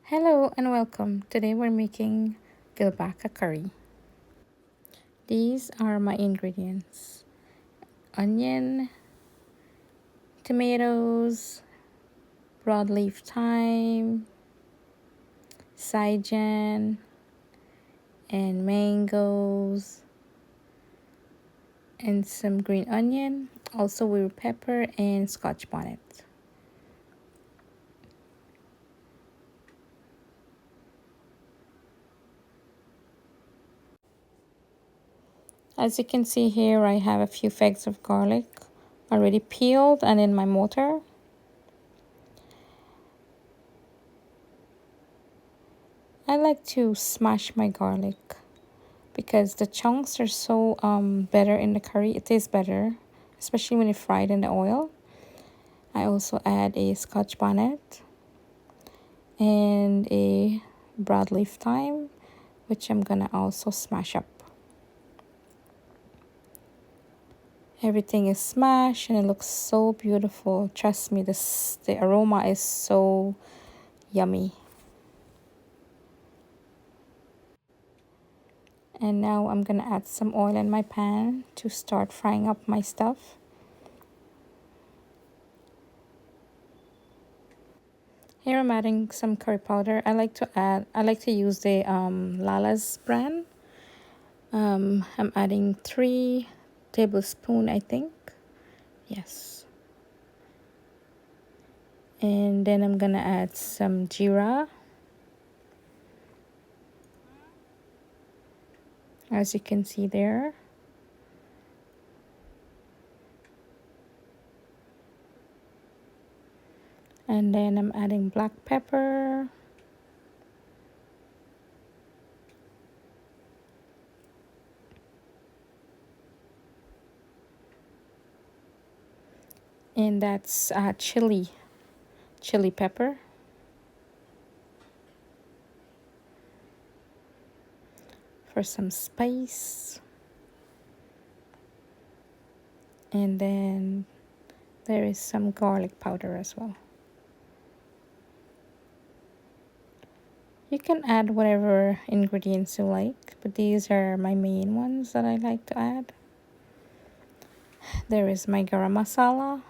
Hello and welcome. Today we're making gilbaka curry. These are my ingredients: onion, tomatoes, broadleaf thyme, saijan, and mangoes, and some green onion, also weird pepper and scotch bonnet. As you can see here, I have a few fags of garlic already peeled and in my mortar. I like to smash my garlic because the chunks are so better in the curry. It tastes better, especially when you fry it in the oil. I also add a scotch bonnet and a broadleaf thyme, which I'm gonna also smash up. Everything is smashed and it looks so beautiful. Trust me, the aroma is so yummy. And now I'm gonna add some oil in my pan to start frying up my stuff. Here I'm adding some curry powder. I like to use the Lala's brand. I'm adding 3 tablespoons, I think. Yes. And then I'm gonna add some jeera. As you can see there. And then I'm adding black pepper. And that's chili pepper. For some spice. And then there is some garlic powder as well. You can add whatever ingredients you like, but these are my main ones that I like to add. There is my garam masala.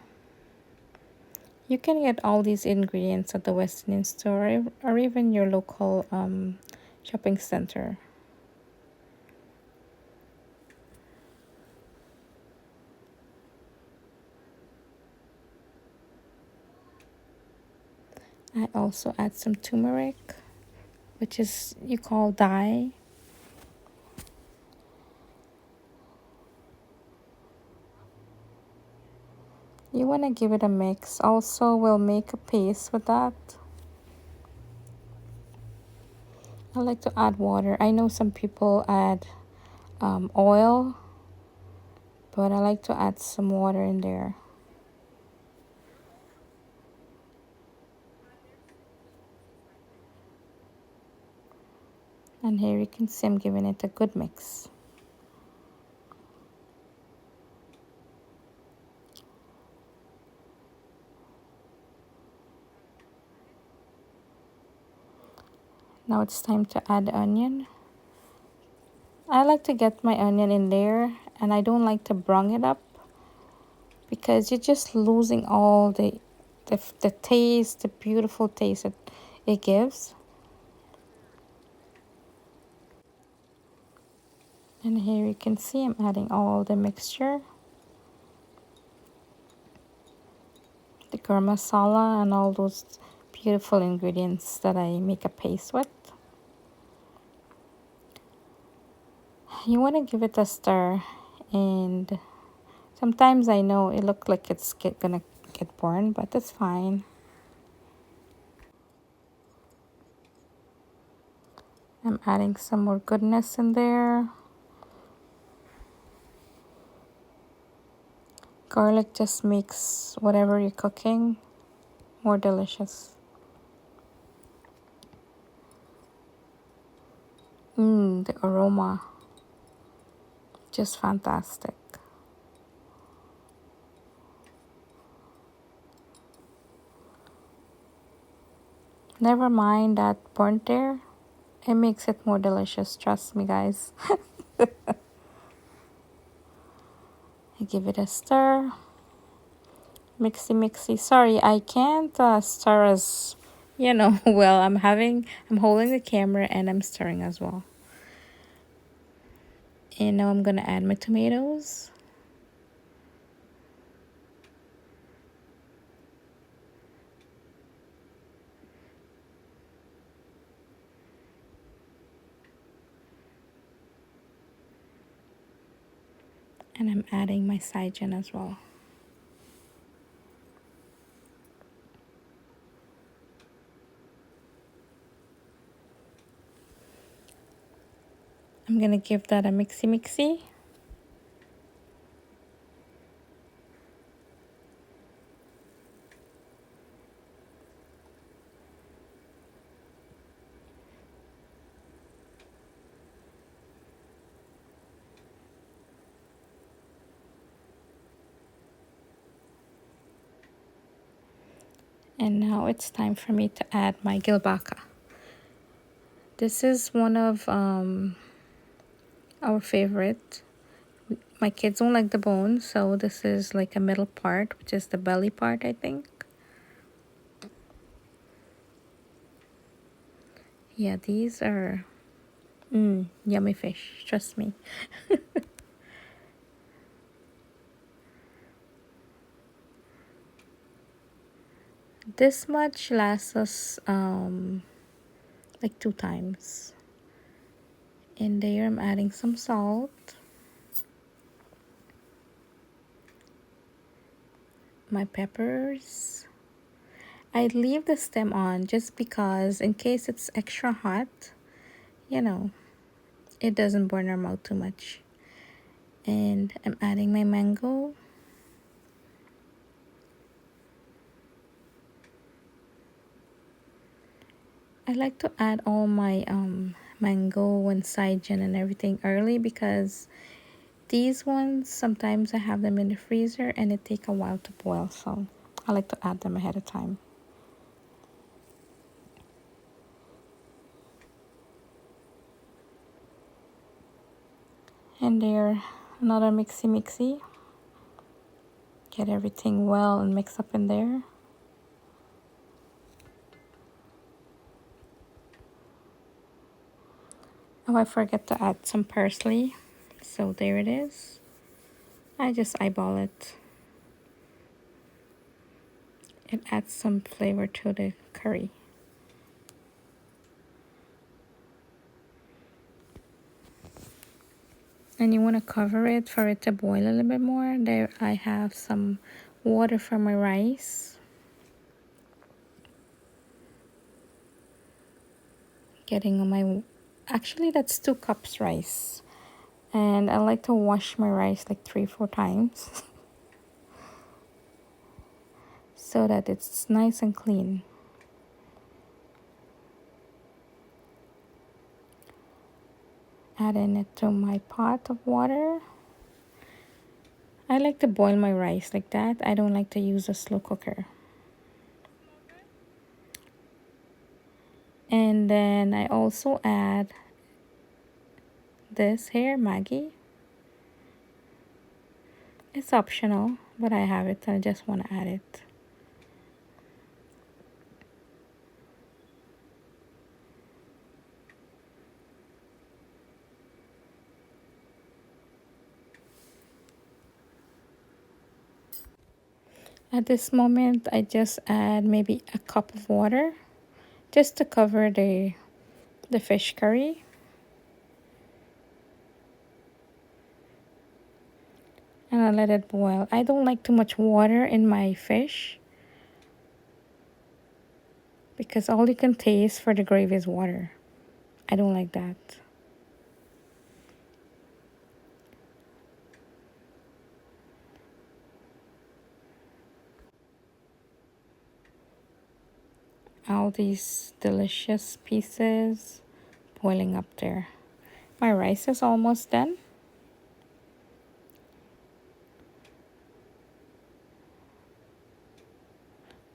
You can get all these ingredients at the West Indian store or even your local shopping center. I also add some turmeric, which is you call dye. You want to give it a mix. Also, we'll make a paste with that. I like to add water. I know some people add oil, but I like to add some water in there. And here you can see I'm giving it a good mix. Now it's time to add the onion. I like to get my onion in there and I don't like to brown it up because you're just losing all the taste, the beautiful taste it gives. And here you can see I'm adding all the mixture. The garam masala and all those beautiful ingredients that I make a paste with. You want to give it a stir, and sometimes I know it looks like it's gonna get burned, but that's fine. I'm adding some more goodness in there. Garlic just makes whatever you're cooking more delicious. The aroma, just fantastic. Never mind that burnt there. It makes it more delicious, trust me, guys. I give it a stir. Mixy, mixy. Sorry, I can't stir as, well. I'm holding the camera and I'm stirring as well. And now I'm gonna add my tomatoes. And I'm adding my saijan as well. I'm gonna give that a mixy, mixy. And now it's time for me to add my gilbaka. This is one of our favorite. My kids don't like the bone, so this is like a middle part, which is the belly part, I think. Yeah, these are yummy fish, trust me. This much lasts us like 2 times. In there, I'm adding some salt, my peppers. I leave the stem on just because in case it's extra hot, you know, it doesn't burn our mouth too much. And I'm adding my mango. I like to add all my mango and saijan and everything early because these ones sometimes I have them in the freezer and it take a while to boil, so I like to add them ahead of time. And there, another mixy mixy. Get everything well and mix up in there. Oh, I forget to add some parsley. So there it is. I just eyeball it. It adds some flavor to the curry. And you want to cover it for it to boil a little bit more. There I have some water for my rice. Getting on my, actually that's 2 cups rice. And I like to wash my rice like 3-4 times so that it's nice and clean. Adding it to my pot of water. I like to boil my rice like that. I don't like to use a slow cooker. And then I also add this here, Maggi. It's optional, but I have it. I just want to add it. At this moment, I just add maybe a cup of water just to cover the fish curry. And I let it boil. I don't like too much water in my fish because all you can taste for the gravy is water. I don't like that. All these delicious pieces boiling up there. My rice is almost done.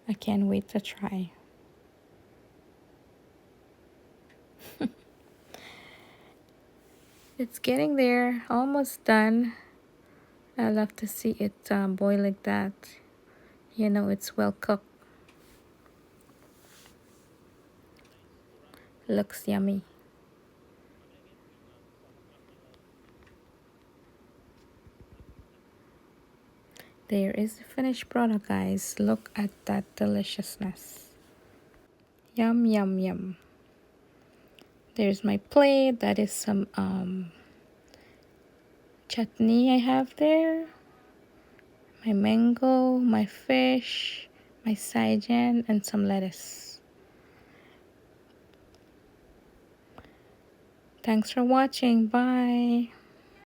I can't wait to try. It's getting there, almost done. I love to see it boil like that. You know it's well cooked. Looks yummy. There is the finished product, guys. Look at that deliciousness. Yum, yum, yum. There's my plate. That is some chutney I have there. My mango, my fish, my saijan, and some lettuce. Thanks for watching. Bye.